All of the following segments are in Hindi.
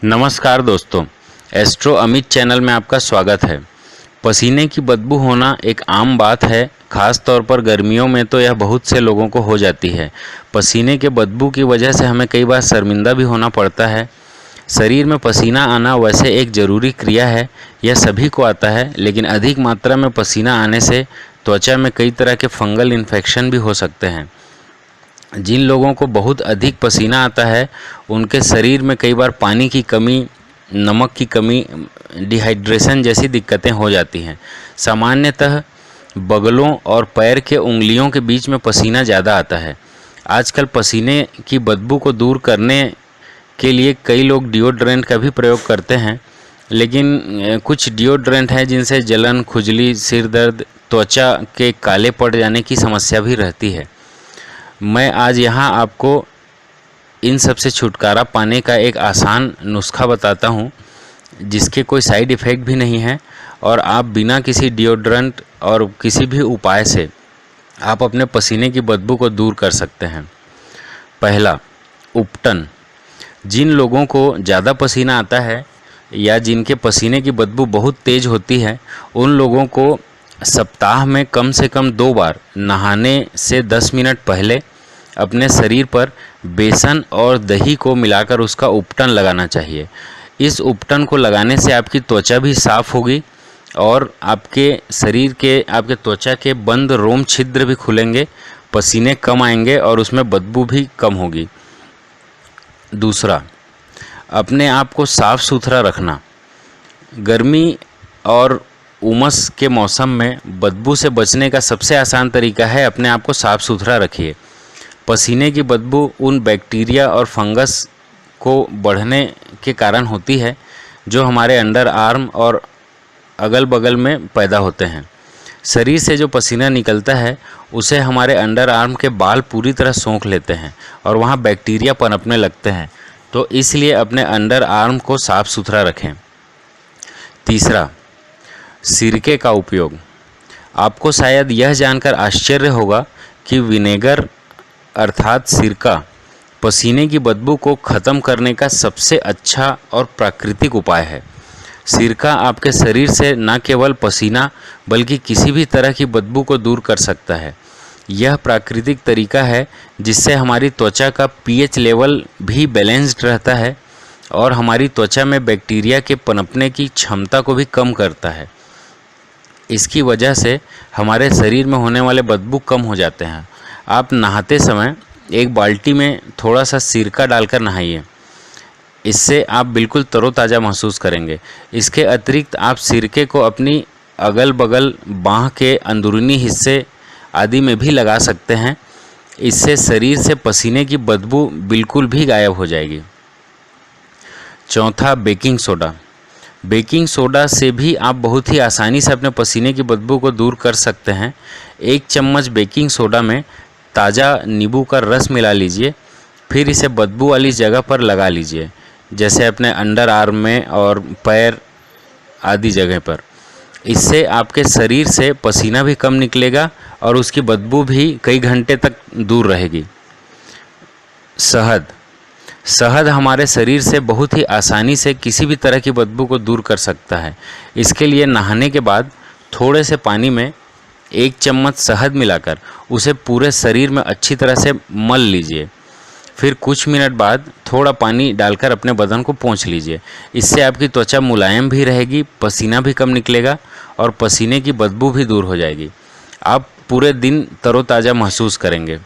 नमस्कार दोस्तों, एस्ट्रो अमित चैनल में आपका स्वागत है। पसीने की बदबू होना एक आम बात है, खास तौर पर गर्मियों में तो यह बहुत से लोगों को हो जाती है। पसीने के बदबू की वजह से हमें कई बार शर्मिंदा भी होना पड़ता है। शरीर में पसीना आना वैसे एक ज़रूरी क्रिया है, यह सभी को आता है, लेकिन अधिक मात्रा में पसीना आने से त्वचा में कई तरह के फंगल इन्फेक्शन भी हो सकते हैं। जिन लोगों को बहुत अधिक पसीना आता है उनके शरीर में कई बार पानी की कमी, नमक की कमी, डिहाइड्रेशन जैसी दिक्कतें हो जाती हैं। सामान्यतः बगलों और पैर के उंगलियों के बीच में पसीना ज़्यादा आता है। आजकल पसीने की बदबू को दूर करने के लिए कई लोग डिओड्रेंट का भी प्रयोग करते हैं, लेकिन कुछ डिओड्रेंट हैं जिनसे जलन, खुजली, सिर दर्द, त्वचा के काले पड़ जाने की समस्या भी रहती है। मैं आज यहाँ आपको इन सब से छुटकारा पाने का एक आसान नुस्खा बताता हूँ, जिसके कोई साइड इफ़ेक्ट भी नहीं है और आप बिना किसी डिओड्रेंट और किसी भी उपाय से आप अपने पसीने की बदबू को दूर कर सकते हैं। पहला, उपटन। जिन लोगों को ज़्यादा पसीना आता है या जिनके पसीने की बदबू बहुत तेज़ होती है, उन लोगों को सप्ताह में कम से कम 2 बार नहाने से 10 मिनट पहले अपने शरीर पर बेसन और दही को मिलाकर उसका उपटन लगाना चाहिए। इस उपटन को लगाने से आपकी त्वचा भी साफ़ होगी और आपके शरीर के, आपके त्वचा के बंद रोम छिद्र भी खुलेंगे, पसीने कम आएंगे और उसमें बदबू भी कम होगी। दूसरा, अपने आप को साफ़ सुथरा रखना। गर्मी और उमस के मौसम में बदबू से बचने का सबसे आसान तरीका है अपने आप को साफ़ सुथरा रखिए। पसीने की बदबू उन बैक्टीरिया और फंगस को बढ़ने के कारण होती है जो हमारे अंडर आर्म और अगल बगल में पैदा होते हैं। शरीर से जो पसीना निकलता है उसे हमारे अंडर आर्म के बाल पूरी तरह सोख लेते हैं और वहाँ बैक्टीरिया पनपने लगते हैं, तो इसलिए अपने अंडर आर्म को साफ़ सुथरा रखें। तीसरा, सिरके का उपयोग। आपको शायद यह जानकर आश्चर्य होगा कि विनेगर अर्थात सिरका पसीने की बदबू को ख़त्म करने का सबसे अच्छा और प्राकृतिक उपाय है। सिरका आपके शरीर से न केवल पसीना बल्कि किसी भी तरह की बदबू को दूर कर सकता है। यह प्राकृतिक तरीका है जिससे हमारी त्वचा का पीएच लेवल भी बैलेंस्ड रहता है और हमारी त्वचा में बैक्टीरिया के पनपने की क्षमता को भी कम करता है। इसकी वजह से हमारे शरीर में होने वाले बदबू कम हो जाते हैं। आप नहाते समय एक बाल्टी में थोड़ा सा सिरका डालकर नहाइए, इससे आप बिल्कुल तरोताज़ा महसूस करेंगे। इसके अतिरिक्त आप सिरके को अपनी अगल बगल, बाँह के अंदरूनी हिस्से आदि में भी लगा सकते हैं। इससे शरीर से पसीने की बदबू बिल्कुल भी गायब हो जाएगी। चौथा, बेकिंग सोडा। बेकिंग सोडा से भी आप बहुत ही आसानी से अपने पसीने की बदबू को दूर कर सकते हैं। 1 चम्मच बेकिंग सोडा में ताज़ा नींबू का रस मिला लीजिए, फिर इसे बदबू वाली जगह पर लगा लीजिए, जैसे अपने अंडर आर्म में और पैर आदि जगह पर। इससे आपके शरीर से पसीना भी कम निकलेगा और उसकी बदबू भी कई घंटे तक दूर रहेगी। शहद। शहद हमारे शरीर से बहुत ही आसानी से किसी भी तरह की बदबू को दूर कर सकता है। इसके लिए नहाने के बाद थोड़े से पानी में 1 चम्मच शहद मिलाकर उसे पूरे शरीर में अच्छी तरह से मल लीजिए। फिर कुछ मिनट बाद थोड़ा पानी डालकर अपने बदन को पोंछ लीजिए। इससे आपकी त्वचा मुलायम भी रहेगी, पसीना भी कम निकलेगा और पसीने की बदबू भी दूर हो जाएगी। आप पूरे दिन तरोताज़ा महसूस करेंगे।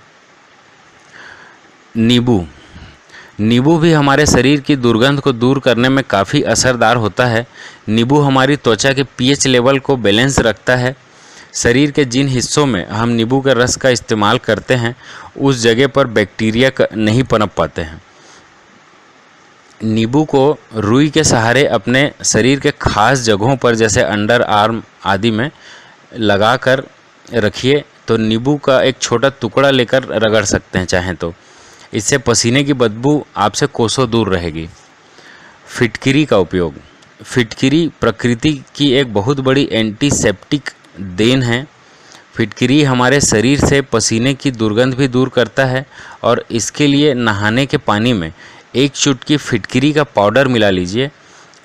नींबू। नींबू भी हमारे शरीर की दुर्गंध को दूर करने में काफ़ी असरदार होता है। नींबू हमारी त्वचा के पीएच लेवल को बैलेंस रखता है। शरीर के जिन हिस्सों में हम नींबू के रस का इस्तेमाल करते हैं उस जगह पर बैक्टीरिया नहीं पनप पाते हैं। नींबू को रुई के सहारे अपने शरीर के खास जगहों पर जैसे अंडर आर्म आदि में लगा कर रखिए, तो नींबू का एक छोटा टुकड़ा लेकर रगड़ सकते हैं चाहें तो। इससे पसीने की बदबू आपसे कोसों दूर रहेगी। फिटकिरी का उपयोग। फिटकिरी प्रकृति की एक बहुत बड़ी एंटीसेप्टिक देन है। फिटकिरी हमारे शरीर से पसीने की दुर्गंध भी दूर करता है और इसके लिए नहाने के पानी में 1 चुटकी फिटकरी का पाउडर मिला लीजिए।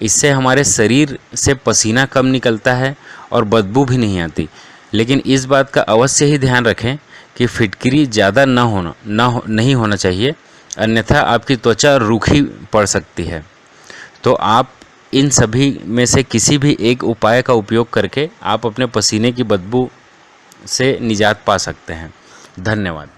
इससे हमारे शरीर से पसीना कम निकलता है और बदबू भी नहीं आती। लेकिन इस बात का अवश्य ही ध्यान रखें कि फिटकरी ज़्यादा नहीं होना चाहिए, अन्यथा आपकी त्वचा रूखी पड़ सकती है। तो आप इन सभी में से किसी भी एक उपाय का उपयोग करके आप अपने पसीने की बदबू से निजात पा सकते हैं। धन्यवाद।